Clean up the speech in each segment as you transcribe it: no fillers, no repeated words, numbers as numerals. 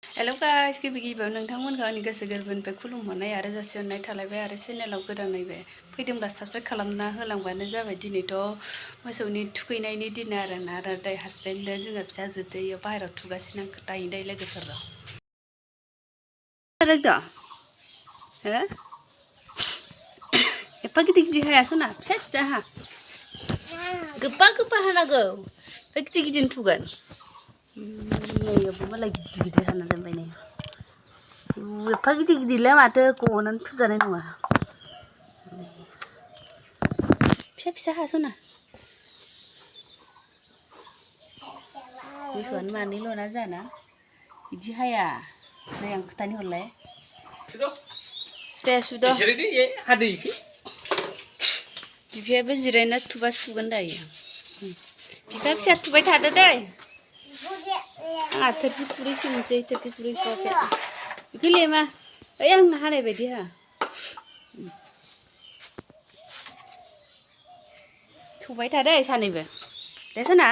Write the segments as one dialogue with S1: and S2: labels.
S1: Hello guys गिबियाव नोंथांमोनखौ आंनि गोसो गोरबोनिफ्राय खुलुमहरनाय आरो जासिहरनाय थालायबाय आरो चेनेलाव गोदानैबो फैदोंब्ला साबस्क्राइब खालामना होलांबानो जाबाय। दिनैथ' मोसौनि थुखैनायनि दिन आरोना आरो दाय हासबेन्डजों जोङो फिसाजोदो इयाव बाहेरायाव थुगासिनो दायो दाय लोगोफोरा रोगदा हो एफा गिदिर गिदिर हाया सना फिसा फिसा हा गोबा हानांगौ गिदिर गिदिर थुगोन नैयावबो मालाय गिदिर गिदिर हाना दोनबाय नै एफा गिदिर गिदिरलाय माथो गनानै थुजानाय नङा फिसा फिसा हासना मोसौआनो मानैल'ना जाना बिदि हाया नै आं खोथानि हरलाय दे सुद' बिफायाबो जिरायना थुबा सुगोन दायो बिफा फिसा थुबाय थादो दै आंहा थोरसि खुरै सोंसै थोरसि खुरै बेखौ लेमा ओइ आं हानाय बायदि हा थुबाय थादो सानैबो दे सना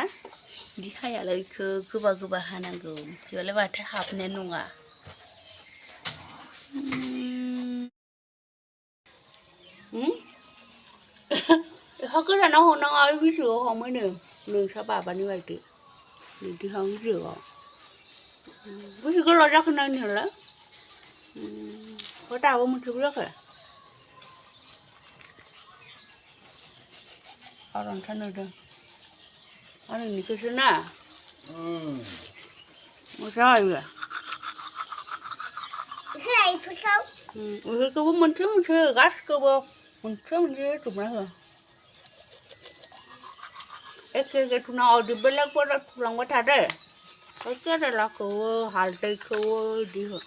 S1: बिदि हायालै इखौ गोबा हानांगौ बिदिबालाय माथो हाबनाय नङा एफा गोजानाव हरनाङा गोसोआव हमोनो नोंसा बाबानि बायदि बिदि हां गोसोआव बेसे गोलाव जाखो नायनो होला दाबो मोनसेबो जाखो आरामथार नुदों आं नोंनिखौसो ना मोजां आयो बेफोरखौबो मोनसे गासिखौबो मोनसे थुबना हो एखे थुनाङा बेलेगफोर थुलांबाय थादो केरेलाखौबो हालदैखौबो बिदि हो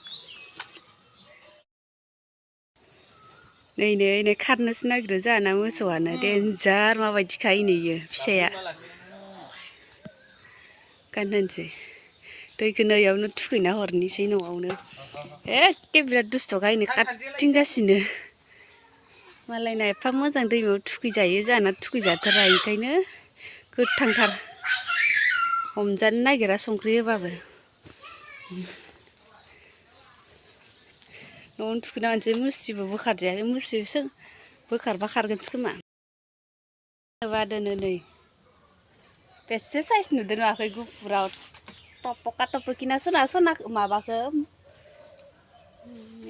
S1: नै खारनोसो नागिरो जोंहाना मोसौआनो देन्जार माबायदिखाय नैयो फिसाया गानहोनोसै दैखौ नैयावनो थुखैना हरनोसै न'आवनो एखे बिराद दुस्थ'खा नै खारथिंगासिनो मालायना एफा मोजां दैमायाव थुखैजायो जोंहाना थुखैजाथारा ओंखायनो गोथांथार हमजानो नागिरा संख्रि होबाबो न'आवनो थुखैना होनोसै मुस्रिबो बोखारजायाखै मुस्रिसो बोखारबा खारगोनसो खोमा दोनो नै बेसे साइज नुदों नुवाखै गुफुराव टपका टपकिना सना माबाखौ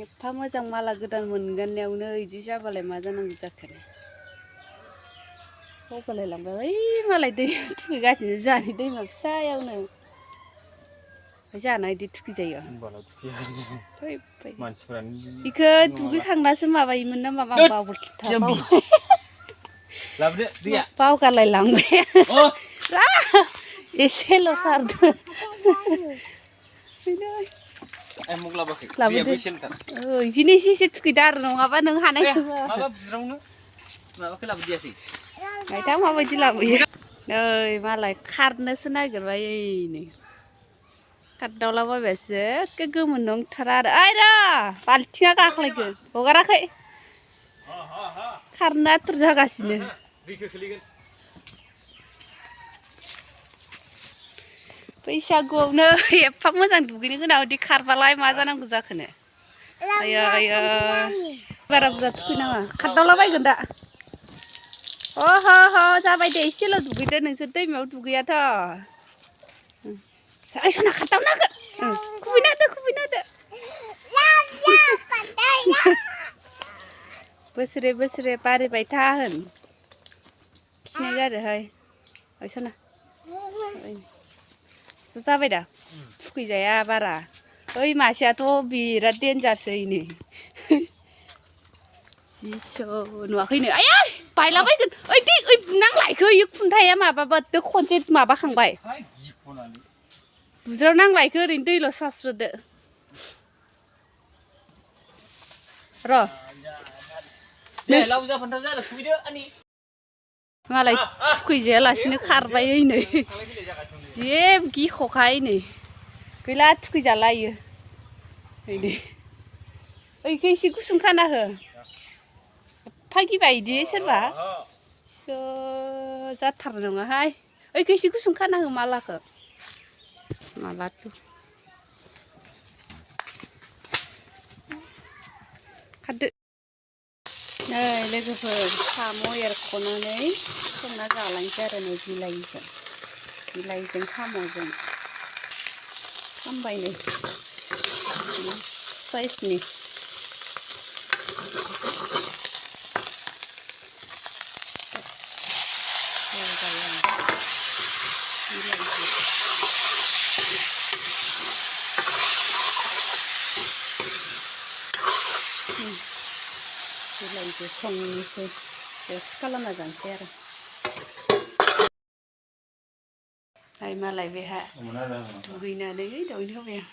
S1: एफा मोजां माला गोदान मोनगानायावनो बिदि जाबालाय मा जानांगौ जाखो बावगारलाय लांबाय ओइ मालाय दै थुखैगासिनो जोंहानि दैमा फिसायावनो जाना बिदि थुखैजायो बेखौ दुगैखांनासो माबायोमोन ना माबा बावगारलाय लांबाय एसेल' सारदों बिदिनो एसे थुखैदो आरो नङाबा नों हानाय नायथां माबायदि लाबोयो नै मालाय खारनोसो नागिरबाय नै खारदावलाबायबासो एखे गोमोन नंथारा आरो ओइ र' बाल्थिङा गाख्लायगोन हगाराखै खारनो आथुर जागासिनो बैसागुआवनो एफा मोजां दुगैनो गोनां बिदि खारबालाय मा जानांगौ जाखोनो आयो बारा बुरजा थुखैनाङा खारदावलाबायगोन दा जाबाय दे एसेल' दुगैदो नोंसोर दैमायाव दुगैयाथ' ओइ सना खारदावना हो खुबैना होदो बोसोरे बारिबाय था होन खिनाय जादोहाय ओइ सना जाबाय दा थुखैजाया बारा ओइ मासेयाथ' बिराद देन्जारसै नै जिसो नुवाखैनो आयै बायलाबायगोन ओइ दै ओइ बुनांलायखो इयो खुन्थाया माबाबादो खनसे माबाखांबाय बुज्राव नांलायखो ओरैनो दैल' सास्रोदो र' मालाय थुखैजायालासिनो खारबाय नै जे गिख'खाय नै गैला थुखैजाला इयो नै ओइखौ एसे गुसुं खाना हो एफा गिबाय इदि सोरबा जाथारनाय नङाहाय ओइखौ एसे गुसुं खाना हो मालाखौ मालाथ' लोगोफोर साम' एरख'नानै संना जालांसै आरो नै बिलाइजों साम'जों खामबाय नै साइसनि बिलाइजों संनोसै टेस्ट खालामना जानोसै आरो आइ मालाय बेहा दुगैनानै दावैनो होबाय आं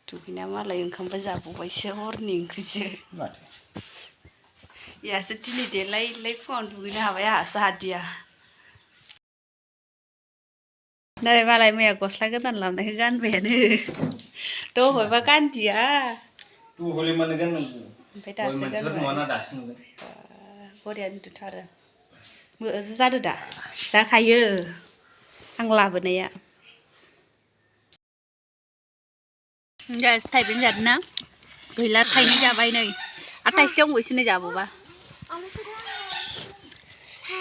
S1: दुगैना मालाय ओंखामबो जाबावबायसो हरनि ओंख्रिसो यासो दिनै देलाय फुङावनो दुगैनो हाबाय आंहासो हादिया नै मालाय मैया गस्ला गोदान लाबोनायखौ गानबायानो दहायबा गानदिया
S2: दहायलाय मानो गाननांगौ
S1: ओमफ्राय दासो गानबाय बरियानो नुथारो जादो दा जाखायो आं लाबोनाया थाइबें जादों ना गैला थाइनै जाबाय नै आरो थाइसे दंबावोसो नै जाबावबा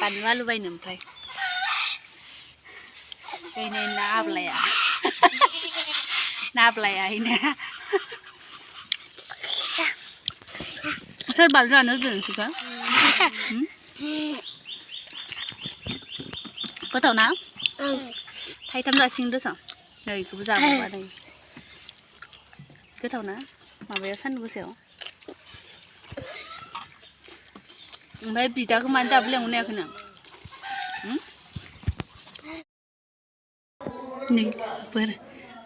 S1: बानलु आलु बायनो ओमफ्राय नै नाब्लाया इना सोर बानलु जानो होदों नोंसोरखौ गोथाव ना थाइथाम जासिगोन दस' नै बेखौबो जाबावबा नै गोथाव ना माबायाव सान्दुं गोसायाव ओमफ्राय बिदाखौ मानो दाबो लेंहरनायाखै नों नै लोगोफोर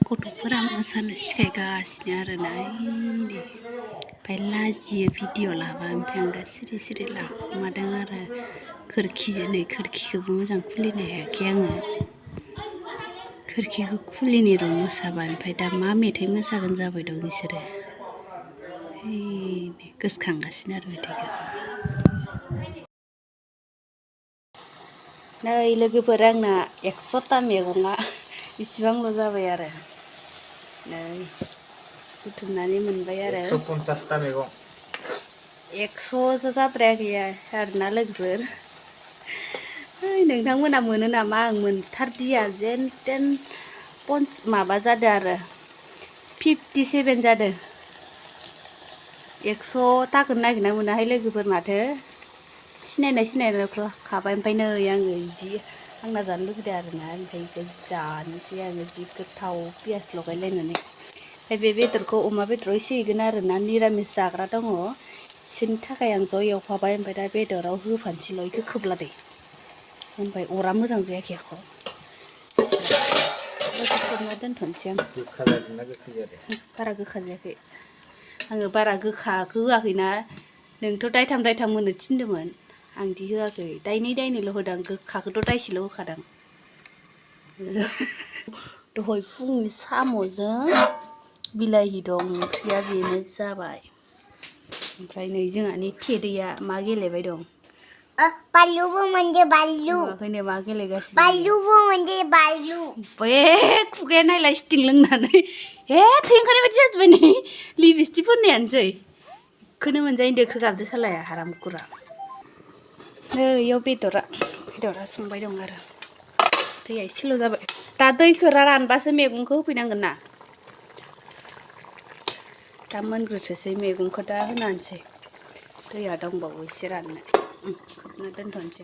S1: गथ'फोरा मोसानो सिखायगासिनो आरोना ओमफ्राय लाजियो भिडिअ लाबा ओमफ्राय आं दा सिरि सिरि लाखुमादों आरो खोरखिखौबो मोजां खुलिनो हायाखै आङो खोरखिखौ खुलिनि र' मोसाबा ओमफ्राय दा मा मेथाइ मोसागोन जाबाय दं बिसोरो गोसोखांगासिनो आरो मेथाइखौ नै लोगोफोर आंना 100ता मैगङा इसिबांल' जाबाय आरो नै बुथुमनानै मोनबाय आरो
S2: 150ता मैगं
S1: 100 जाद्रायाखै आरोना लोगोफोर नोंथांमोना मोनो नामा आं मोनथारदिया जेन तेन माबा जादों आरो 57 जादों 100ताखौनो नागिरना मोनाहाय लोगोफोर माथो सिनायनायखौ खाबाय ओमफ्राय नै आङो बिदि आंना जानो लुगैदों आरोना ओमफ्राय बेखौ जानोसै आङो जि गोथाव पियास लगायलायनानै ओमफ्राय बे बेदरखौ अमा बेदराव एसे होगोन आरोना निरामिस जाग्रा दङ बिसोरनि थाखाय आं ज' एवफाबाय ओमफ्राय दा बेदराव होफानोसैल' बेखौ खोबलादे ओमफ्राय अरा मोजां जायाखै आख' खोबना दोनथ'नोसै आं
S2: गोखा जादोंना गोखै जादों
S1: बारा गोखा जायाखै आङो बारा गोखाखौ होआखैना नोंथ' दायथाम होनो थिनदोंमोन आं दि होआखै दाइनैल' होदां गोखाखौथ' दाइसेल' होखादां दहाय फुंनि साम'जों बिलाहि दं ओंख्रिया बेनो जाबाय ओमफ्राय नै जोंहानि थेदैया मा गेलेबाय दं
S3: बालुबो मोनदे बालु
S1: नुवाखैनो मा गेलेगासिनो
S3: बालुबो मोनदे बालु
S1: बे खुगाया नायलाय स्टिं लोंनानै थै ओंखारनाय बायदि जाजोब्बाय नै लिपस्टिक फोननायानोसै बेखौनो मोनजायो दोखो गाबदो सालाया हारामखुरा नै इयाव बेदरा संबाय दं आरो दैया एसेल' जाबाय दा दैखौ रानबासो मैगंखौ होफैनांगोन ना दा मोनग्रोथोसै मैगंखौ दा होनानैसै दैया दंबावो एसे राननो खोबना दोनथ'नोसै